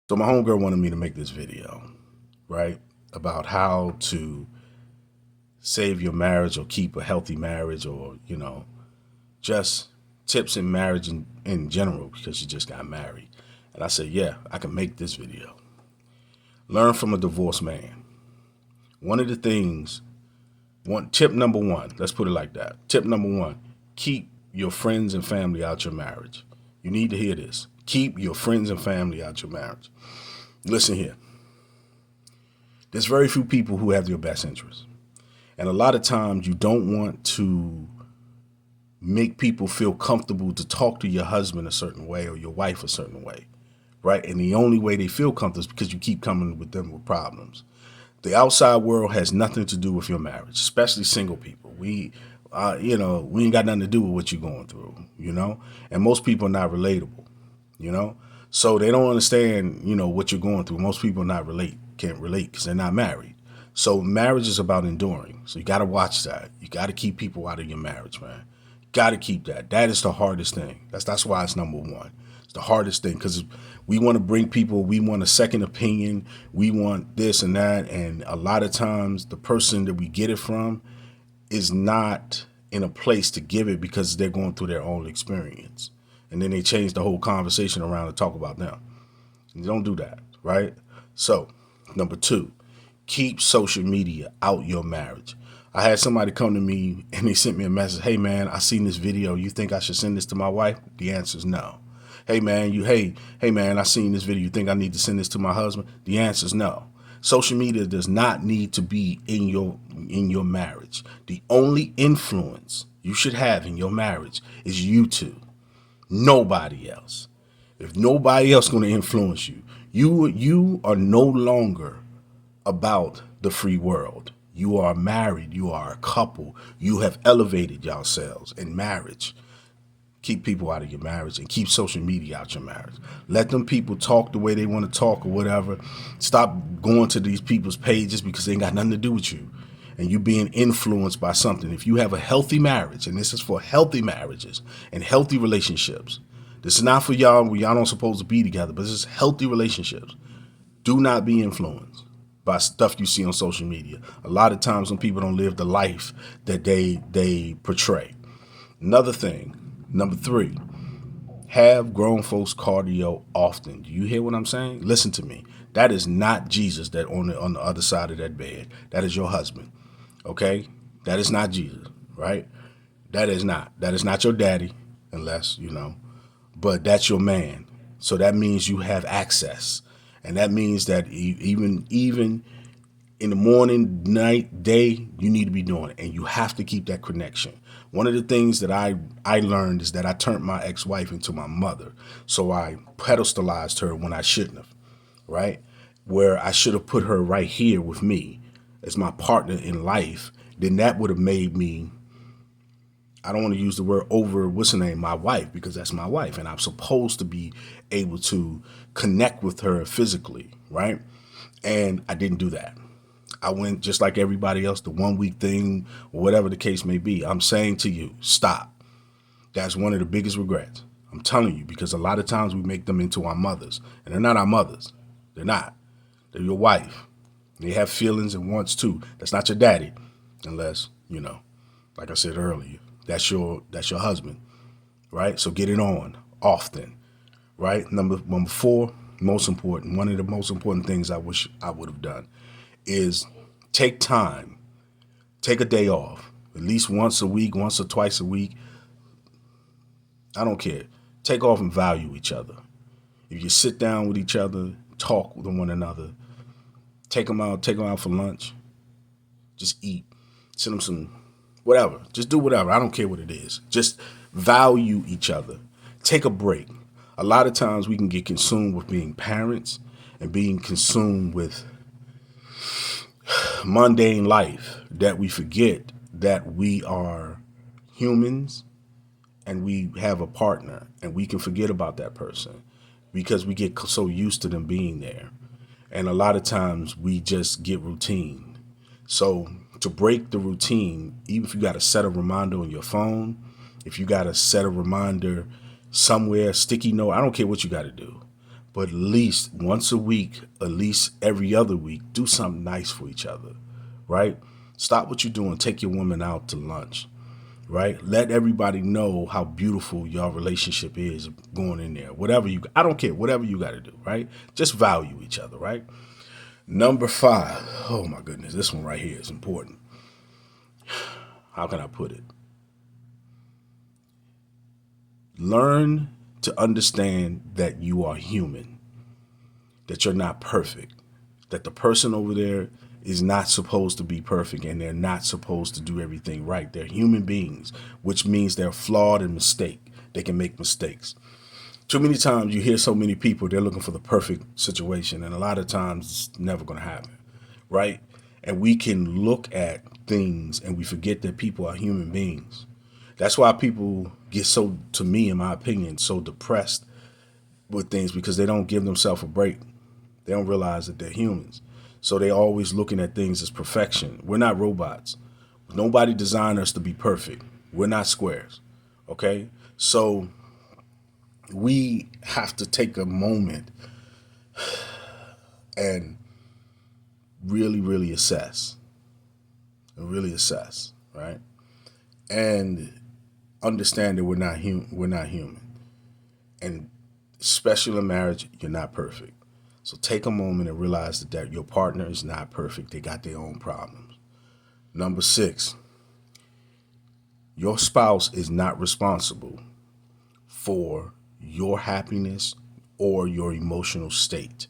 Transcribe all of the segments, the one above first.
So my homegirl wanted me to make this video, right? About how to save your marriage or keep a healthy marriage or, just tips in marriage in general because you just got married. And I said, yeah, I can make this video. Learn from a divorced man. One of the things, tip number one, let's put it like that. Tip number one, keep your friends and family out your marriage. You need to hear this. Keep your friends and family out your marriage. Listen here. There's very few people who have your best interests. And a lot of times you don't want to make people feel comfortable to talk to your husband a certain way or your wife a certain way, right? And the only way they feel comfortable is because you keep coming with them with problems. The outside world has nothing to do with your marriage, especially single people. We ain't got nothing to do with what you're going through, and most people are not relatable, you know, so they don't understand, what you're going through. Most people can't relate because they're not married. So marriage is about enduring. So you got to watch that. You got to keep people out of your marriage, man. Got to keep that. That is the hardest thing. That's why it's number one. It's the hardest thing because we want to bring people. We want a second opinion. We want this and that. And a lot of times the person that we get it from is not in a place to give it because they're going through their own experience. And then they change the whole conversation around to talk about them. You don't do that, right? So, number two, keep social media out your marriage. I had somebody come to me and they sent me a message. Hey man, I seen this video. You think I should send this to my wife? The answer is no. Hey man, hey man, I seen this video. You think I need to send this to my husband? The answer is no. Social media does not need to be in your marriage. The only influence you should have in your marriage is you two. Nobody else. If nobody else going to influence you, you are no longer about the free world. You are married. You are a couple. You have elevated yourselves in marriage. Keep people out of your marriage and keep social media out your marriage. Let them people talk the way they want to talk or whatever. Stop going to these people's pages because they ain't got nothing to do with you. And you being influenced by something. If you have a healthy marriage, and this is for healthy marriages and healthy relationships, this is not for y'all where y'all don't supposed to be together, but this is healthy relationships. Do not be influenced by stuff you see on social media. A lot of times when people don't live the life that they portray. Another thing, number three, have grown folks cardio often. Do you hear what I'm saying? Listen to me. That is not Jesus that on the other side of that bed. That is your husband. Okay? That is not Jesus, right? That is not. That is not your daddy, unless, but that's your man. So that means you have access. And that means that even in the morning, night, day, you need to be doing it. And you have to keep that connection. One of the things that I learned is that I turned my ex-wife into my mother. So I pedestalized her when I shouldn't have, right? Where I should have put her right here with me as my partner in life. Then that would have made me, I don't want to use the word over, my wife, because that's my wife. And I'm supposed to be able to connect with her physically, right? And I didn't do that. I went just like everybody else, the 1 week thing, or whatever the case may be. I'm saying to you, stop. That's one of the biggest regrets. I'm telling you, because a lot of times we make them into our mothers, and they're not our mothers. They're not. They're your wife. They have feelings and wants too. That's not your daddy, unless, like I said earlier, that's your husband, right? So get it on often, right? Number four, most important. One of the most important things I wish I would have done is take time, take a day off, at least once a week, once or twice a week. I don't care. Take off and value each other. If you sit down with each other, talk with one another, take them out for lunch, just eat, send them some, whatever. Just do whatever. I don't care what it is. Just value each other. Take a break. A lot of times we can get consumed with being parents and being consumed with mundane life that we forget that we are humans and we have a partner, and we can forget about that person because we get so used to them being there. And a lot of times we just get routine. So to break the routine, even if you got to set a reminder on your phone, if you got to set a reminder somewhere, sticky note, I don't care what you got to do. but at least once a week, at least every other week, do something nice for each other, right? Stop what you're doing. Take your woman out to lunch, right? Let everybody know how beautiful your relationship is going in there. I don't care, whatever you got to do, right? Just value each other, right? Number 5. Oh my goodness, this one right here is important. How can I put it? Learn to understand that you are human, that you're not perfect, that the person over there is not supposed to be perfect and they're not supposed to do everything right. They're human beings, which means they're flawed and they can make mistakes. Too many times you hear so many people, they're looking for the perfect situation, and a lot of times it's never going to happen, right? And we can look at things and we forget that people are human beings. That's why people get so, to me, in my opinion, so depressed with things, because they don't give themselves a break. They don't realize that they're humans. So they're always looking at things as perfection. We're not robots. Nobody designed us to be perfect. We're not squares. Okay? So we have to take a moment and really, really assess. Right? And understand that we're not human. And especially in marriage, you're not perfect. So take a moment and realize that your partner is not perfect. They got their own problems. Number 6, your spouse is not responsible for your happiness or your emotional state.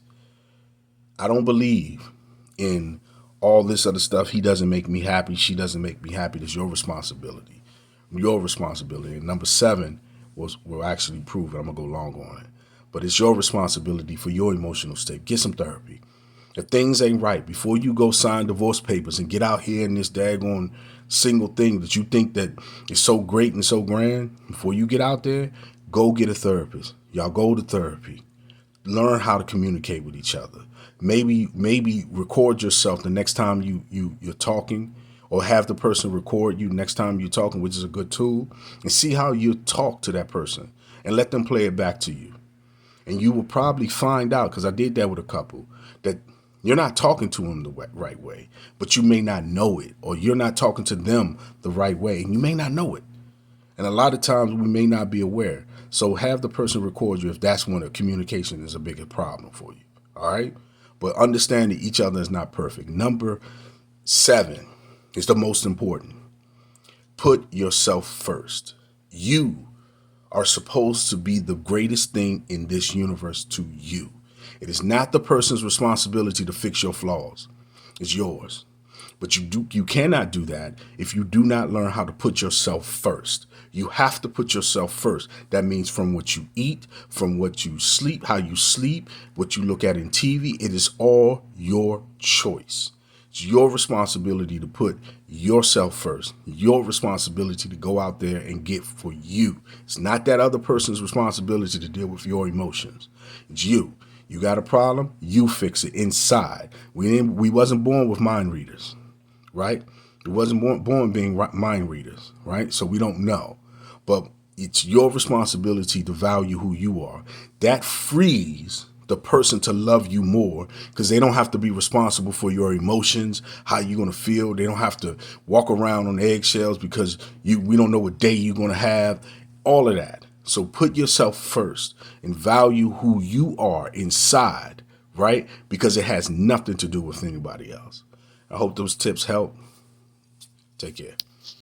I don't believe in all this other stuff. He doesn't make me happy. She doesn't make me happy. It's your responsibility. Your responsibility. And number 7 will actually prove it. I'm going to go long on it. But it's your responsibility for your emotional state. Get some therapy. If things ain't right, before you go sign divorce papers and get out here in this daggone single thing that you think that is so great and so grand, before you get out there, go get a therapist. Y'all go to therapy. Learn how to communicate with each other. Maybe record yourself the next time you're talking, or have the person record you next time you're talking, which is a good tool, and see how you talk to that person and let them play it back to you. And you will probably find out, because I did that with a couple, that you're not talking to them the right way, but you may not know it, or you're not talking to them the right way, and you may not know it. And a lot of times we may not be aware. So have the person record you if that's when a communication is a bigger problem for you. All right? But understand that each other is not perfect. Number 7 is the most important. Put yourself first. You are supposed to be the greatest thing in this universe to you. It is not the person's responsibility to fix your flaws. It's yours. But you cannot do that if you do not learn how to put yourself first. You have to put yourself first. That means from what you eat, from what you sleep, how you sleep, what you look at in TV. It is all your choice. It's your responsibility to put yourself first. Your responsibility to go out there and get for you. It's not that other person's responsibility to deal with your emotions. It's you. You got a problem, you fix it inside. We wasn't born with mind readers, right? We wasn't born being mind readers, right? So we don't know. But it's your responsibility to value who you are. That frees the person to love you more, because they don't have to be responsible for your emotions, how you're going to feel. They don't have to walk around on eggshells because we don't know what day you're going to have, all of that. So put yourself first and value who you are inside, right? Because it has nothing to do with anybody else. I hope those tips help. Take care.